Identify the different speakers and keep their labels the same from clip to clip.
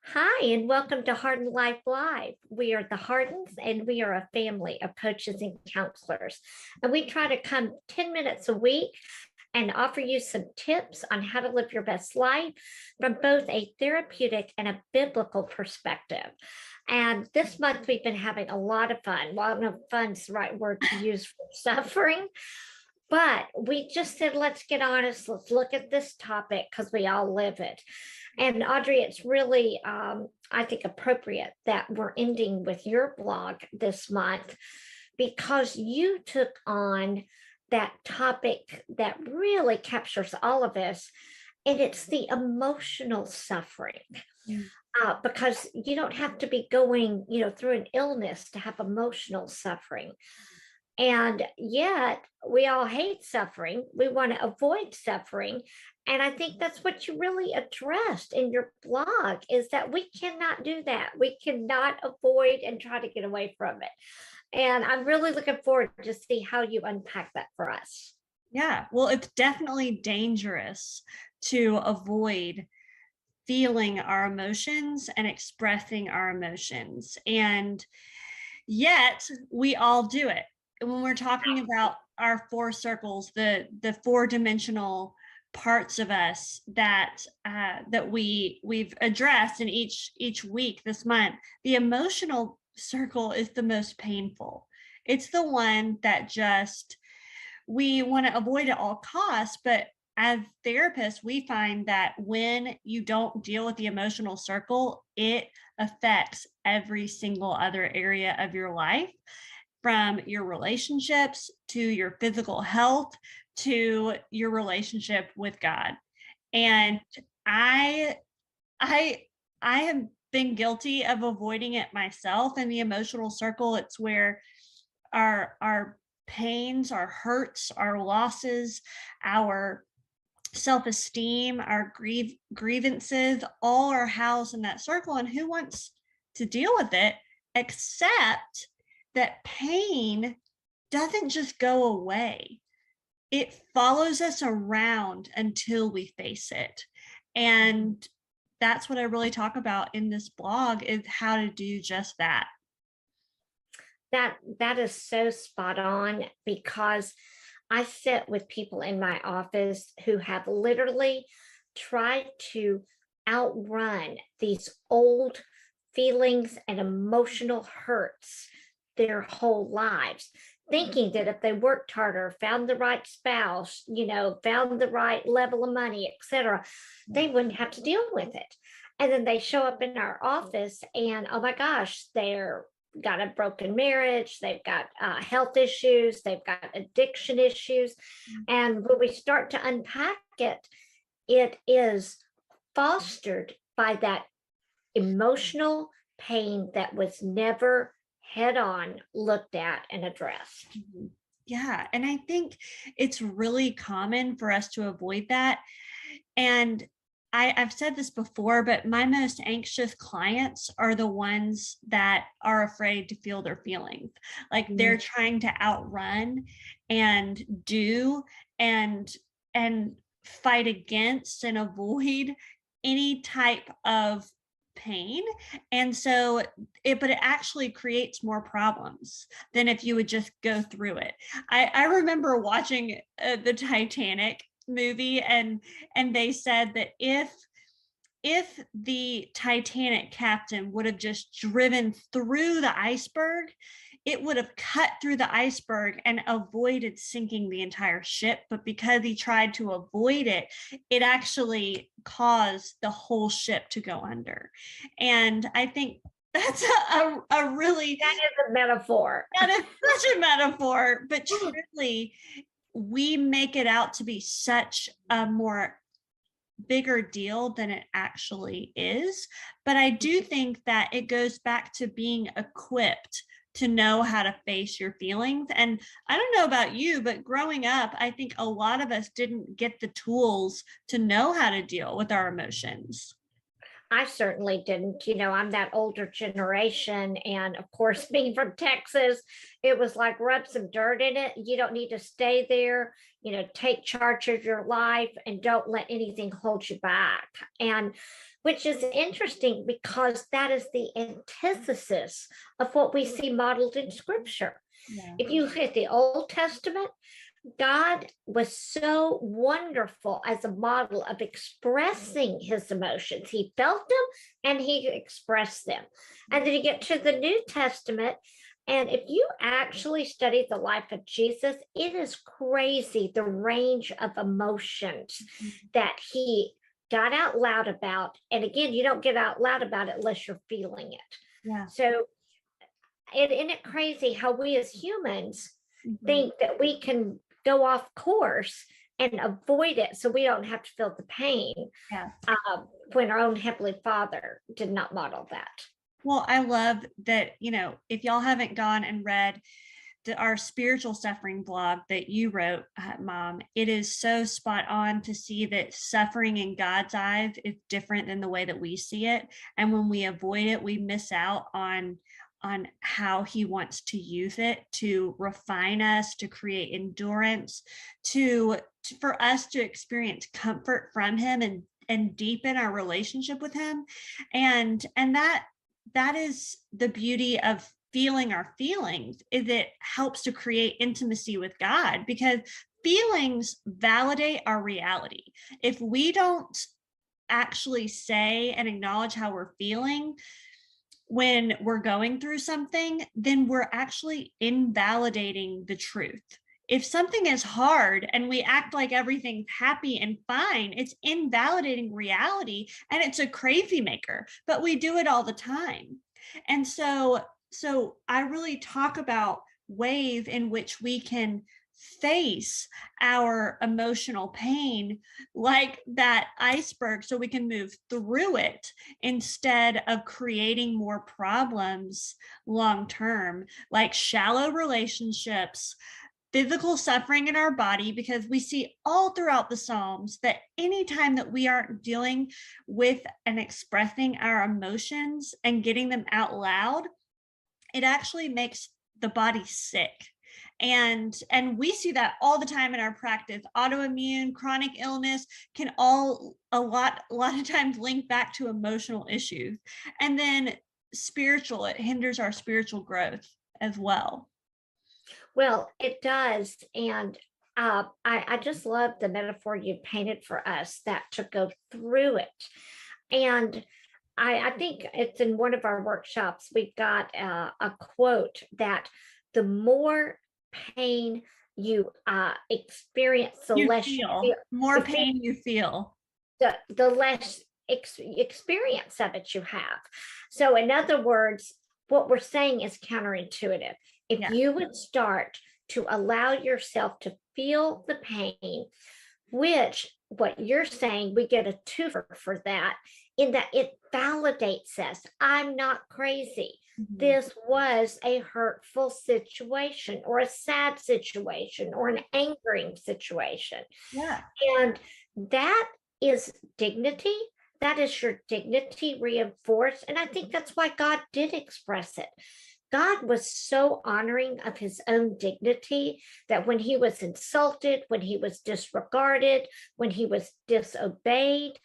Speaker 1: Hi, and welcome to Hardin Life Live. We are the Hardins, and we are a family of coaches and counselors. And we try to come 10 minutes a week and offer you some tips on how to live your best life from both a therapeutic and a biblical perspective. And this month, we've been having a lot of fun. Well, I don't know if fun's the right word to use for suffering, but we just said, let's get honest. Let's look at this topic because we all live it. And Audrey, it's really, I think, appropriate that we're ending with your blog this month because you took on that topic that really captures all of us, and it's the emotional suffering.
Speaker 2: Mm.
Speaker 1: Because you don't have to be going, through an illness to have emotional suffering. And yet we all hate suffering. We want to avoid suffering. And I think that's what you really addressed in your blog is that we cannot do that. We cannot avoid and try to get away from it. And I'm really looking forward to see how you unpack that for us.
Speaker 2: Yeah, well, it's definitely dangerous to avoid feeling our emotions and expressing our emotions. And yet we all do it. When we're talking about our four circles, the four-dimensional parts of us that we've addressed in each week this month, the emotional circle is the most painful. It's the one that just we want to avoid at all costs. But as therapists, we find that when you don't deal with the emotional circle, it affects every single other area of your life, from your relationships to your physical health to your relationship with God. And I I I have been guilty of avoiding it myself. In the emotional circle, it's where our pains, our hurts, our losses, our self-esteem, our grievances, all are housed in that circle. And who wants to deal with it except that pain doesn't just go away. It follows us around until we face it. And that's what I really talk about in this blog, is how to do just that.
Speaker 1: That is so spot on because I sit with people in my office who have literally tried to outrun these old feelings and emotional hurts their whole lives, thinking that if they worked harder, found the right spouse, found the right level of money, etc., they wouldn't have to deal with it. And then they show up in our office and oh my gosh, they're got a broken marriage, they've got health issues, they've got addiction issues. And when we start to unpack it, it is fostered by that emotional pain that was never head on looked at and addressed.
Speaker 2: Mhm. Yeah. And I think it's really common for us to avoid that. And I've said this before, but my most anxious clients are the ones that are afraid to feel their feelings. Like they're trying to outrun and do and and fight against and avoid any type of pain. And so but it actually creates more problems than if you would just go through it. I remember watching the Titanic movie, and they said that if the Titanic captain would have just driven through the iceberg, it would have cut through the iceberg and avoided sinking the entire ship. But because he tried to avoid it, it actually caused the whole ship to go under. And I think that's a really,
Speaker 1: That is a metaphor.
Speaker 2: that is such a metaphor, but truly, we make it out to be such a more bigger deal than it actually is. But I do think that it goes back to being equipped to know how to face your feelings. And I don't know about you, but growing up, I think a lot of us didn't get the tools to know how to deal with our emotions.
Speaker 1: I certainly didn't. I'm that older generation. And of course, being from Texas, it was like rub some dirt in it. You don't need to stay there. Take charge of your life and don't let anything hold you back. And which is interesting because that is the antithesis of what we see modeled in scripture.
Speaker 2: Yeah.
Speaker 1: If you look at the Old Testament, God was so wonderful as a model of expressing his emotions. He felt them and he expressed them. And then you get to the New Testament, and if you actually study the life of Jesus, it is crazy the range of emotions that he got out loud about. And again, you don't get out loud about it unless you're feeling it.
Speaker 2: Yeah.
Speaker 1: So, isn't it crazy how we as humans think that we can go off course and avoid it so we don't have to feel the pain,
Speaker 2: Yeah.
Speaker 1: when our own Heavenly Father did not model that.
Speaker 2: Well, I love that, if y'all haven't gone and read our spiritual suffering blog that you wrote, Mom, it is so spot on to see that suffering in God's eyes is different than the way that we see it. And when we avoid it, we miss out on how he wants to use it to refine us, to create endurance, for us to experience comfort from him and deepen our relationship with him. And that is the beauty of feeling our feelings, is it helps to create intimacy with God, because feelings validate our reality. If we don't actually say and acknowledge how we're feeling when we're going through something, then we're actually invalidating the truth. If something is hard and we act like everything's happy and fine, it's invalidating reality, and it's a crazy maker, but we do it all the time. And so I really talk about ways in which we can face our emotional pain like that iceberg, so we can move through it instead of creating more problems long term, like shallow relationships, physical suffering in our body, because we see all throughout the Psalms that anytime that we aren't dealing with and expressing our emotions and getting them out loud, it actually makes the body sick. And we see that all the time in our practice. Autoimmune, chronic illness can all a lot of times link back to emotional issues. And then spiritual, it hinders our spiritual growth as well.
Speaker 1: Well, it does. And I just love the metaphor you painted for us, that to go through it. And I think it's in one of our workshops, we got a quote that the more pain you experience, the
Speaker 2: You
Speaker 1: less
Speaker 2: feel more
Speaker 1: the
Speaker 2: pain you feel.
Speaker 1: the less experience of it you have. So, in other words, what we're saying is counterintuitive. If
Speaker 2: Yeah.
Speaker 1: you would start to allow yourself to feel the pain, which what you're saying, we get a twofer for that, in that it validates us. I'm not crazy. This was a hurtful situation, or a sad situation, or an angering situation.
Speaker 2: Yeah.
Speaker 1: And that is dignity. That is your dignity reinforced. And I think that's why God did express it. God was so honoring of his own dignity that when he was insulted, when he was disregarded, when he was disobeyed,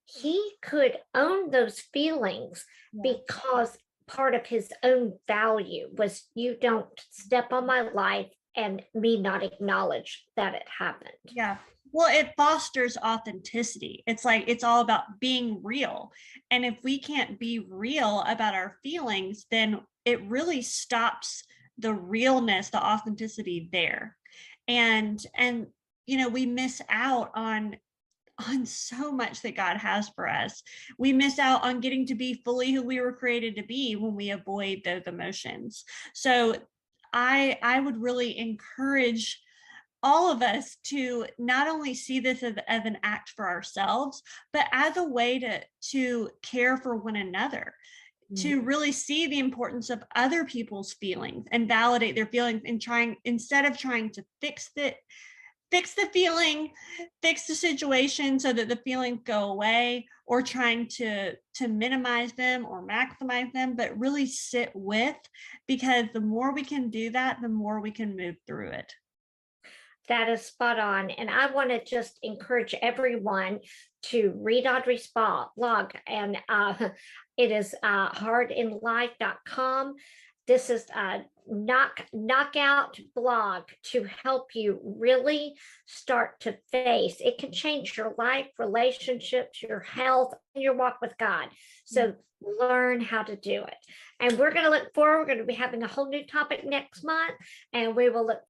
Speaker 1: he could own those feelings, because part of his own value was, you don't step on my life and me not acknowledge that it happened.
Speaker 2: Yeah. Well, it fosters authenticity. It's like, it's all about being real. And if we can't be real about our feelings, then it really stops the realness, the authenticity there. And we miss out on so much that God has for us. We miss out on getting to be fully who we were created to be when we avoid those emotions. So I would really encourage all of us to not only see this as an act for ourselves, but as a way to care for one another, to really see the importance of other people's feelings and validate their feelings, and instead of trying to fix fix the feeling, fix the situation so that the feelings go away, or trying to minimize them or maximize them, but really sit with, because the more we can do that, the more we can move through it.
Speaker 1: That is spot on. And I want to just encourage everyone to read Audrey's blog. And it is hardinlife.com. This is a knockout blog to help you really start to face. It can change your life, relationships, your health, and your walk with God. So learn how to do it. And we're going to look forward. We're going to be having a whole new topic next month, and we will look